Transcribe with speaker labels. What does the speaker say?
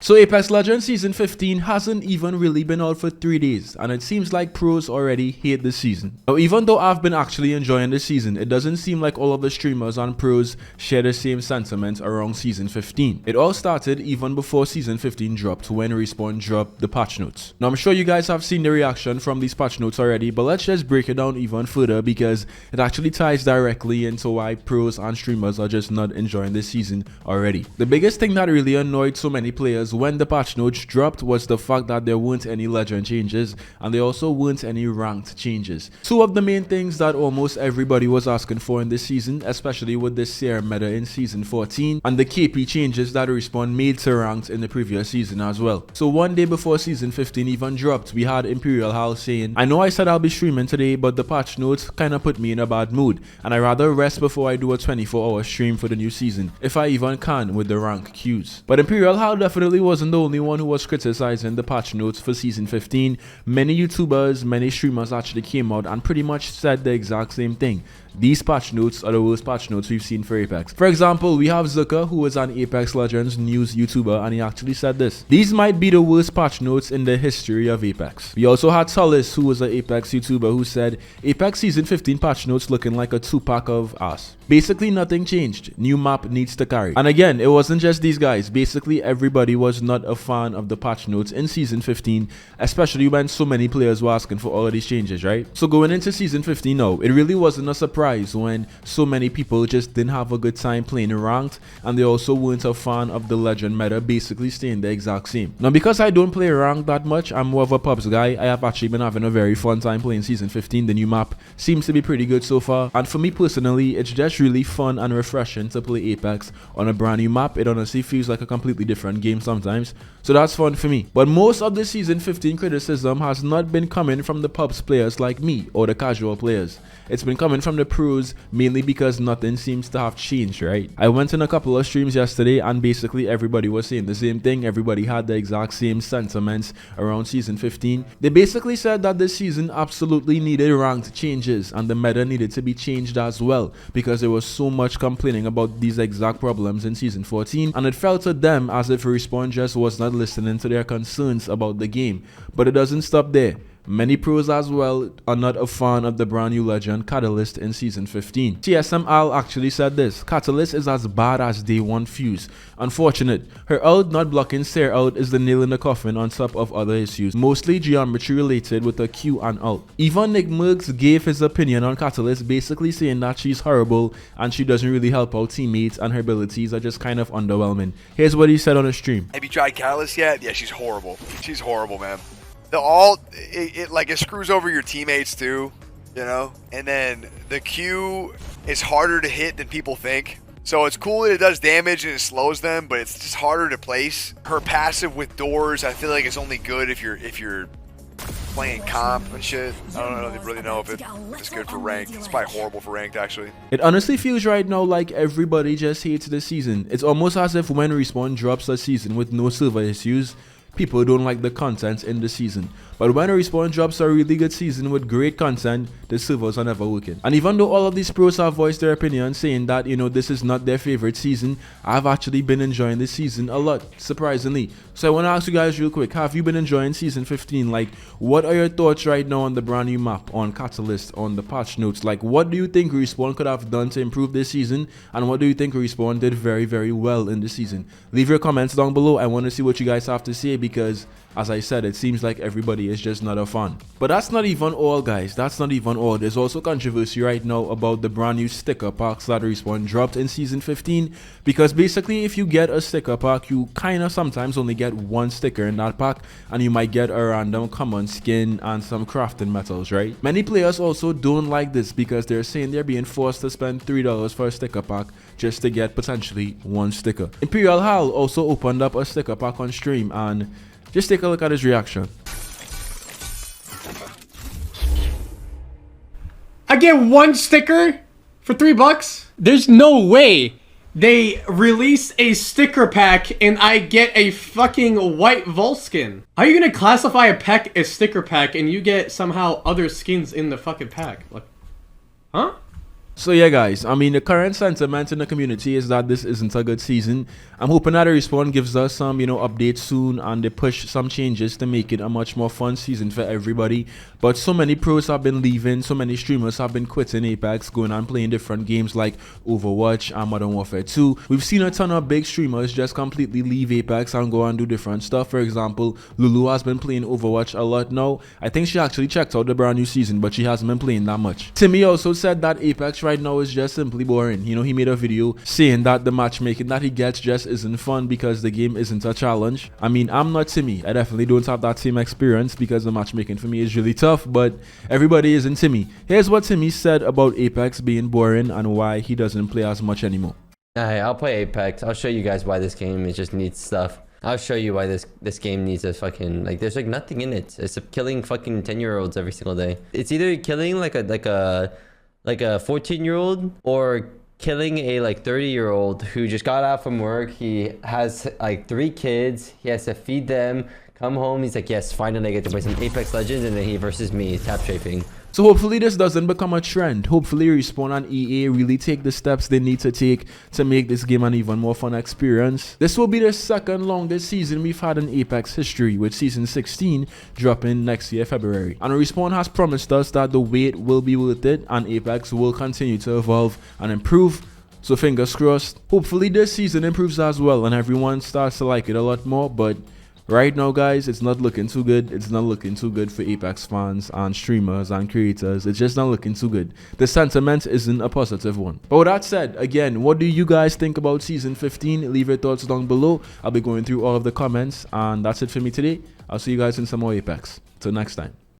Speaker 1: So Apex Legends Season 15 hasn't even really been out for 3 days, and it seems like pros already hate this season. Now even though I've been actually enjoying this season, it doesn't seem like all of the streamers and pros share the same sentiment around Season 15. It all started even before Season 15 dropped, when Respawn dropped the patch notes. Now I'm sure you guys have seen the reaction from these patch notes already, but let's just break it down even further because it actually ties directly into why pros and streamers are just not enjoying this season already. The biggest thing that really annoyed so many players when the patch notes dropped was the fact that there weren't any legend changes and there also weren't any ranked changes. Two of the main things that almost everybody was asking for in this season, especially with this serum meta in Season 14 and the KP changes that Respawn made to ranked in the previous season as well. So one day before Season 15 even dropped, we had Imperial Hal saying, "I know I said I'll be streaming today, but the patch notes kinda put me in a bad mood and I rather rest before I do a 24-hour stream for the new season, if I even can with the rank queues." But Imperial Hal definitely wasn't the only one who was criticizing the patch notes for Season 15. Many YouTubers, many streamers actually came out and pretty much said the exact same thing. These patch notes are the worst patch notes we've seen for Apex. For example, we have Zucker, who is an Apex Legends news YouTuber, and he actually said this: "These might be the worst patch notes in the history of Apex." We also had Solis, who was an Apex YouTuber, who said, "Apex Season 15 patch notes looking like a 2-pack of ass. Basically nothing changed. New map needs to carry." And again, it wasn't just these guys. Basically everybody was not a fan of the patch notes in Season 15, especially when so many players were asking for all of these changes, right? So going into Season 15 now, it really wasn't a surprise when so many people just didn't have a good time playing ranked, and they also weren't a fan of the legend meta basically staying the exact same. Now because I don't play ranked that much, I'm more of a pubs guy, I have actually been having a very fun time playing Season 15. The new map seems to be pretty good so far, and for me personally, it's just really fun and refreshing to play Apex on a brand new map. It honestly feels like a completely different game sometimes, so that's fun for me. But most of the Season 15 criticism has not been coming from the pubs players like me or the casual players. It's been coming from the pros, mainly because nothing seems to have changed, right? I went in a couple of streams yesterday and basically everybody was saying the same thing. Everybody had the exact same sentiments around Season 15. They basically said that this season absolutely needed ranked changes and the meta needed to be changed as well, because there was so much complaining about these exact problems in Season 14, and it felt to them as if Respawn just was not listening to their concerns about the game. But it doesn't stop there. Many pros as well are not a fan of the brand new legend Catalyst in Season 15. TSM Al actually said this: "Catalyst is as bad as Day 1 Fuse. Unfortunate. Her ult not blocking Seer out is the nail in the coffin on top of other issues, mostly geometry related with her Q and ult." Even Nick Merckx gave his opinion on Catalyst, basically saying that she's horrible and she doesn't really help out teammates and her abilities are just kind of underwhelming. Here's what he said on the stream.
Speaker 2: "Have you tried Catalyst yet? Yeah, she's horrible. She's horrible, man. The ult, it screws over your teammates too, you know? And then the Q is harder to hit than people think. So it's cool that it does damage and it slows them, but it's just harder to place. Her passive with doors, I feel like it's only good if you're playing comp and shit. I don't really know if it's good for ranked. It's probably horrible for ranked, actually."
Speaker 1: It honestly feels right now like everybody just hates the season. It's almost as if when Respawn drops a season with no server issues, people don't like the content in the season. But when Respawn drops a really good season with great content, the servers are never working. And even though all of these pros have voiced their opinion saying that, you know, this is not their favorite season, I've actually been enjoying this season a lot, surprisingly. So I want to ask you guys real quick, have you been enjoying Season 15? Like, what are your thoughts right now on the brand new map, on Catalyst, on the patch notes? Like, what do you think Respawn could have done to improve this season? And what do you think Respawn did very, very well in this season? Leave your comments down below. I want to see what you guys have to say because, as I said, it seems like everybody is just not a fan. But that's not even all, guys. That's not even all. There's also controversy right now about the brand new sticker packs that Respawn dropped in Season 15. Because basically, if you get a sticker pack, you kind of sometimes only get one sticker in that pack, and you might get a random common skin and some crafting metals, right? Many players also don't like this because they're saying they're being forced to spend $3 for a sticker pack just to get potentially one sticker. Imperial Hal also opened up a sticker pack on stream, and just take a look at his reaction.
Speaker 3: "I get one sticker for $3? There's no way they release a sticker pack and I get a fucking white Volt skin. How are you gonna classify a pack as sticker pack and you get somehow other skins in the fucking pack? Like, huh?
Speaker 1: So yeah guys, I mean the current sentiment in the community is that this isn't a good season. I'm hoping that the Respawn gives us some, updates soon and they push some changes to make it a much more fun season for everybody. But so many pros have been leaving, so many streamers have been quitting Apex, going and playing different games like Overwatch and Modern Warfare 2. We've seen a ton of big streamers just completely leave Apex and go and do different stuff. For example, Lulu has been playing Overwatch a lot now. I think she actually checked out the brand new season, but she hasn't been playing that much. Timmy also said that Apex right now is just simply boring. He made a video saying that the matchmaking that he gets just isn't fun because the game isn't a challenge. I mean, I'm not Timmy. I definitely don't have that same experience because the matchmaking for me is really tough, but everybody isn't Timmy. Here's what Timmy said about Apex being boring and why he doesn't play as much anymore.
Speaker 4: Alright, I'll play Apex. I'll show you guys why this game it just needs stuff. I'll show you why this game needs a fucking, like, there's like nothing in it. It's killing fucking 10-year-olds every single day. It's either killing like a 14-year-old or killing a like 30-year-old who just got out from work. He has like 3 kids. He has to feed them. Come home. He's like, yes, finally I get to play some Apex Legends, and then he versus me, tap strafing.
Speaker 1: So hopefully this doesn't become a trend. Hopefully Respawn and EA really take the steps they need to take to make this game an even more fun experience. This will be the second longest season we've had in Apex history, with season 16 dropping next year February. And Respawn has promised us that the wait will be worth it and Apex will continue to evolve and improve. So fingers crossed. Hopefully this season improves as well and everyone starts to like it a lot more, but right now guys, it's not looking too good. It's not looking too good for Apex fans and streamers and creators. It's just not looking too good. The sentiment isn't a positive one. But with that said, again, what do you guys think about season 15? Leave your thoughts down below. I'll be going through all of the comments, and that's it for me today. I'll see you guys in some more Apex. Till next time.